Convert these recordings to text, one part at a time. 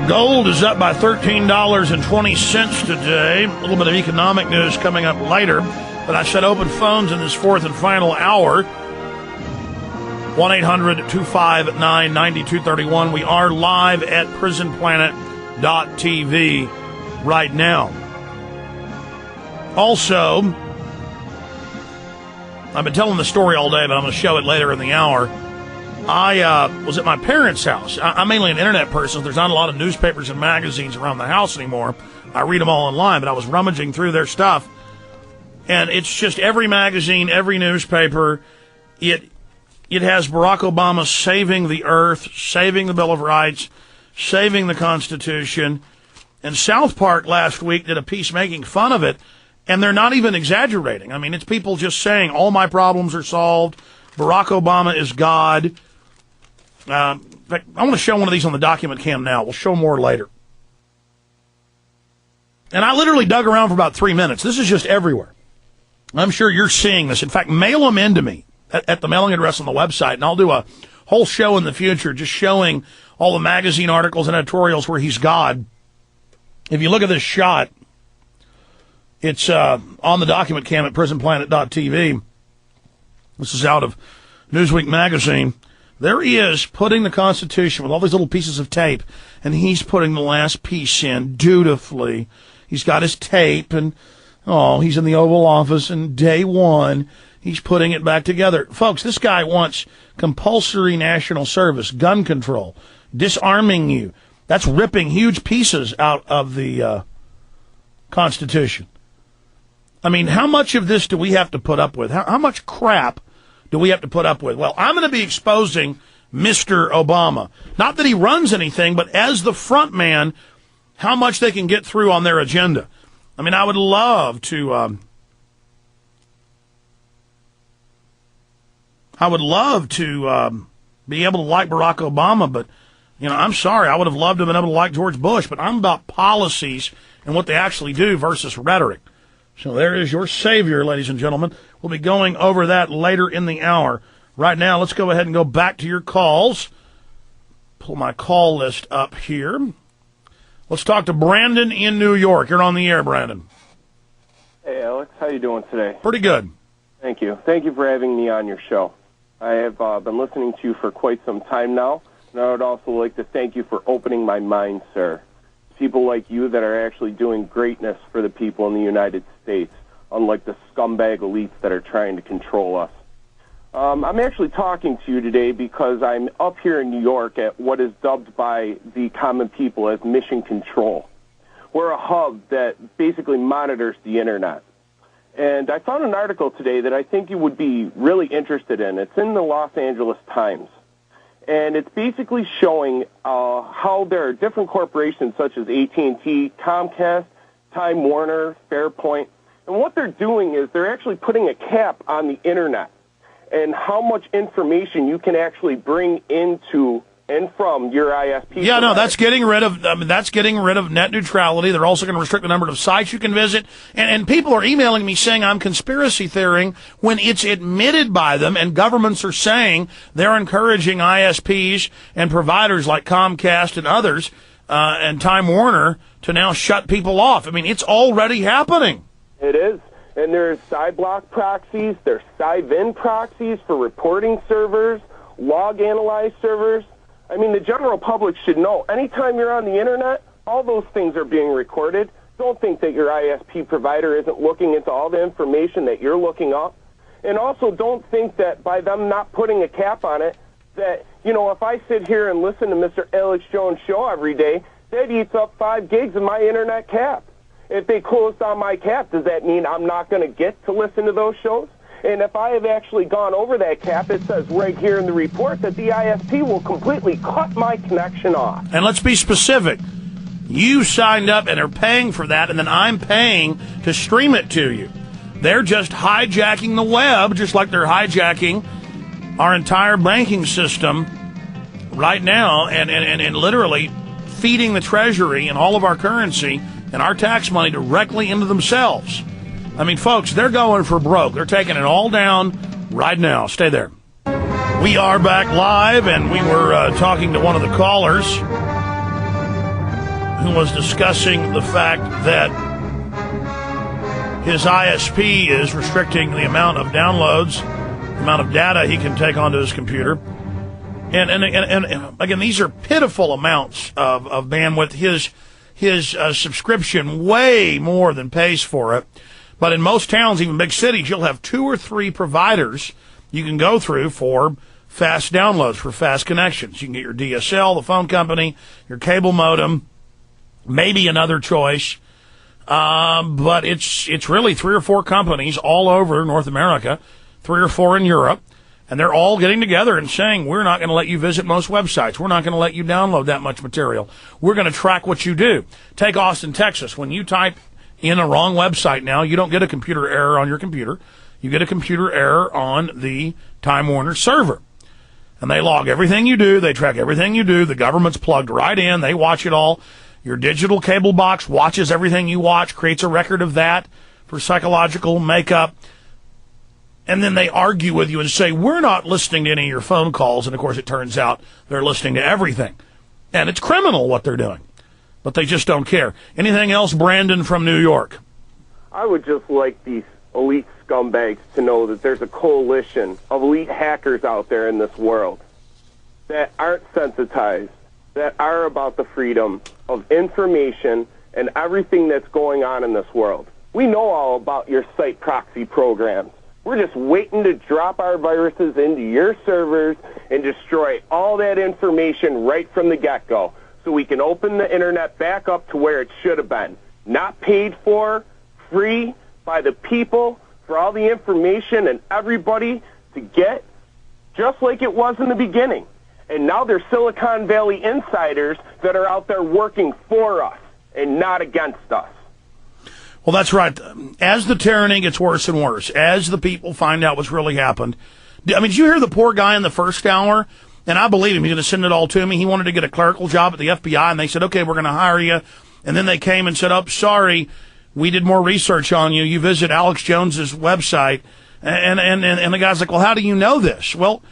Gold is up by $13.20 today. A little bit of economic news coming up later. But I said open phones in this fourth and final hour. 1-800-259-9231. We are live at prisonplanet.tv right now. Also, I've been telling the story all day, but I'm going to show it later in the hour. I was at my parents' house. I'm mainly an internet person. There's not a lot of newspapers and magazines around the house anymore. I read them all online, but I was rummaging through their stuff. And it's just every magazine, every newspaper, it has Barack Obama saving the earth, saving the Bill of Rights, saving the Constitution. And South Park last week did a piece making fun of it, and they're not even exaggerating. I mean, it's people just saying, all my problems are solved, Barack Obama is God. In fact, I want to show one of these on the document cam now. We'll show more later. And I literally dug around for about 3 minutes. This is just everywhere. I'm sure you're seeing this. In fact, mail them in to me at the mailing address on the website, and I'll do a whole show in the future just showing all the magazine articles and editorials where he's God. If you look at this shot, it's on the document cam at prisonplanet.tv. This is out of Newsweek magazine. There he is putting the Constitution with all these little pieces of tape, and he's putting the last piece in dutifully. He's got his tape, and he's in the Oval Office, and day one, he's putting it back together. Folks, this guy wants compulsory national service, gun control, disarming you. That's ripping huge pieces out of the Constitution. I mean, how much of this do we have to put up with? How much crap do we have to put up with? Well, I'm going to be exposing Mr. Obama. Not that he runs anything, but as the front man, how much they can get through on their agenda. I mean, I would love to be able to like Barack Obama, but, I'm sorry. I would have loved to have been able to like George Bush, but I'm about policies and what they actually do versus rhetoric. So there is your savior, ladies and gentlemen. We'll be going over that later in the hour. Right now, let's go ahead and go back to your calls. Pull my call list up here. Let's talk to Brandon in New York. You're on the air, Brandon. Hey, Alex. How you doing today? Pretty good. Thank you. Thank you for having me on your show. I have been listening to you for quite some time now, and I would also like to thank you for opening my mind, sir. People like you that are actually doing greatness for the people in the United States, unlike the scumbag elites that are trying to control us. I'm actually talking to you today because I'm up here in New York at what is dubbed by the common people as Mission Control. We're a hub that basically monitors the Internet. And I found an article today that I think you would be really interested in. It's in the Los Angeles Times. And it's basically showing how there are different corporations such as AT&T, Comcast, Time Warner, Fairpoint. And what they're doing is they're actually putting a cap on the Internet and how much information you can actually bring into and from your ISP. Yeah, no, that's getting rid of net neutrality. They're also going to restrict the number of sites you can visit. And people are emailing me saying I'm conspiracy theorying when it's admitted by them, and governments are saying they're encouraging ISPs and providers like Comcast and others and Time Warner to now shut people off. I mean, it's already happening. It is. And there's Cyblock proxies, there's Cyvin proxies for reporting servers, log analyze servers. I mean, the general public should know. Anytime you're on the Internet, all those things are being recorded. Don't think that your ISP provider isn't looking into all the information that you're looking up. And also don't think that by them not putting a cap on it, that, if I sit here and listen to Mr. Alex Jones' show every day, that eats up 5 gigs of my Internet cap. If they close down my cap, does that mean I'm not going to get to listen to those shows? And if I have actually gone over that cap, it says right here in the report that the ISP will completely cut my connection off. And let's be specific. You signed up and are paying for that, and then I'm paying to stream it to you. They're just hijacking the web, just like they're hijacking our entire banking system right now and literally feeding the Treasury and all of our currency and our tax money directly into themselves. I mean, folks, they're going for broke. They're taking it all down right now. Stay there. We are back live, and we were talking to one of the callers who was discussing the fact that his ISP is restricting the amount of downloads, the amount of data he can take onto his computer. And again, these are pitiful amounts of bandwidth. His subscription way more than pays for it. But in most towns, even big cities, you'll have 2 or 3 providers you can go through for fast downloads, for fast connections. You can get your DSL, the phone company, your cable modem, maybe another choice. But it's really 3 or 4 companies all over North America, 3 or 4 in Europe, and they're all getting together and saying, we're not going to let you visit most websites. We're not going to let you download that much material. We're going to track what you do. Take Austin, Texas. When you type in a wrong website now, you don't get a computer error on your computer. You get a computer error on the Time Warner server. And they log everything you do. They track everything you do. The government's plugged right in. They watch it all. Your digital cable box watches everything you watch, creates a record of that for psychological makeup. And then they argue with you and say, we're not listening to any of your phone calls. And, of course, it turns out they're listening to everything. And it's criminal what they're doing. But they just don't care. Anything else, Brandon from New York? I would just like these elite scumbags to know that there's a coalition of elite hackers out there in this world that aren't sensitized, that are about the freedom of information and everything that's going on in this world. We know all about your site proxy programs. We're just waiting to drop our viruses into your servers and destroy all that information right from the get-go so we can open the internet back up to where it should have been. Not paid for, free by the people, for all the information and everybody to get, just like it was in the beginning. And now there's Silicon Valley insiders that are out there working for us and not against us. Well, that's right. As the tyranny gets worse and worse, as the people find out what's really happened. I mean, did you hear the poor guy in the first hour? And I believe him. He's going to send it all to me. He wanted to get a clerical job at the FBI, and they said, okay, we're going to hire you. And then they came and said, oh, sorry, we did more research on you. You visit Alex Jones's website. And the guy's like, well, how do you know this? Well,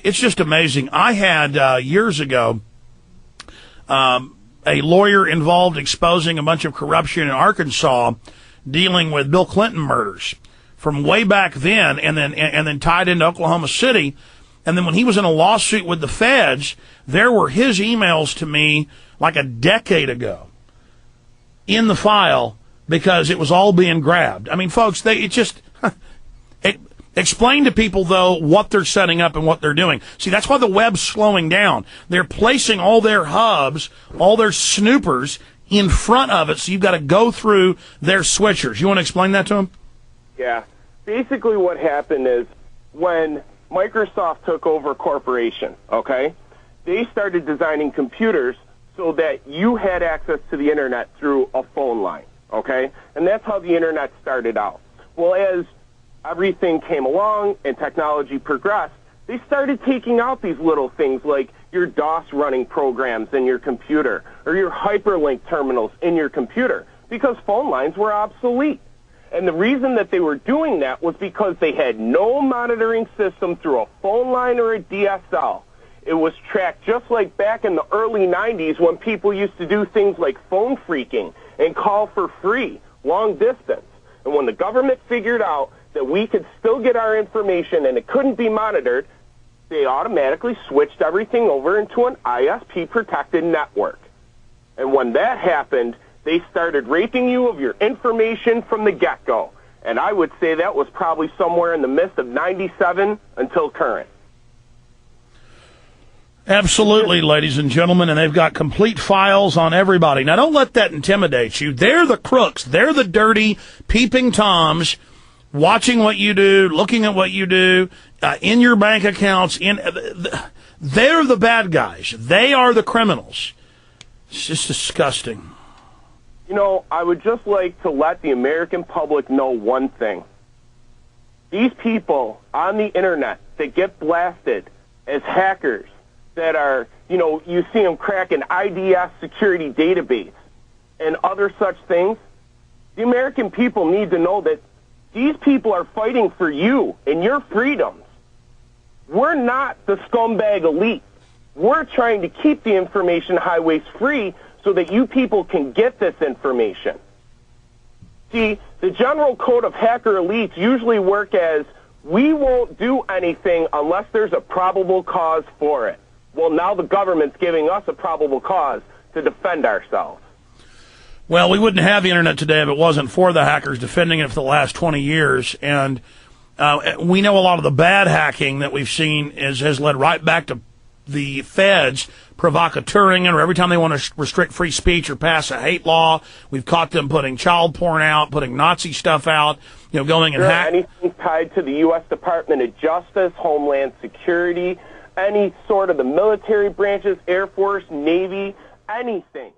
it's just amazing. I had, years ago, a lawyer involved exposing a bunch of corruption in Arkansas dealing with Bill Clinton murders from way back then and then tied into Oklahoma City. And then when he was in a lawsuit with the feds, there were his emails to me like a decade ago in the file because it was all being grabbed. I mean, folks, explain to people, though, what they're setting up and what they're doing. See, that's why the web's slowing down. They're placing all their hubs, all their snoopers in front of it, so you've got to go through their switchers. You want to explain that to them? Yeah. Basically what happened is when Microsoft took over corporation, okay, they started designing computers so that you had access to the Internet through a phone line, okay? And that's how the Internet started out. Well, as everything came along and technology progressed, they started taking out these little things like your DOS running programs in your computer or your hyperlink terminals in your computer because phone lines were obsolete. And the reason that they were doing that was because they had no monitoring system through a phone line or a DSL. It was tracked just like back in the early 90s when people used to do things like phone phreaking and call for free, long distance. And when the government figured out that we could still get our information and it couldn't be monitored, they automatically switched everything over into an ISP-protected network. And when that happened, they started raping you of your information from the get-go. And I would say that was probably somewhere in the midst of 97 until current. Absolutely, ladies and gentlemen, and they've got complete files on everybody. Now, don't let that intimidate you. They're the crooks. They're the dirty, peeping Toms, watching what you do, looking at what you do, in your bank accounts. They're the bad guys. They are the criminals. It's just disgusting. You know, I would just like to let the American public know one thing. These people on the Internet that get blasted as hackers that are, you know, you see them crack an IDS security database and other such things, the American people need to know that these people are fighting for you and your freedoms. We're not the scumbag elite. We're trying to keep the information highways free so that you people can get this information. See, the general code of hacker elites usually work as, we won't do anything unless there's a probable cause for it. Well, now the government's giving us a probable cause to defend ourselves. Well, we wouldn't have the internet today if it wasn't for the hackers defending it for the last 20 years. And we know a lot of the bad hacking that we've seen has led right back to the feds provocateuring, or every time they want to restrict free speech or pass a hate law, we've caught them putting child porn out, putting Nazi stuff out, going and hacking. Anything tied to the U.S. Department of Justice, Homeland Security, any sort of the military branches, Air Force, Navy, anything.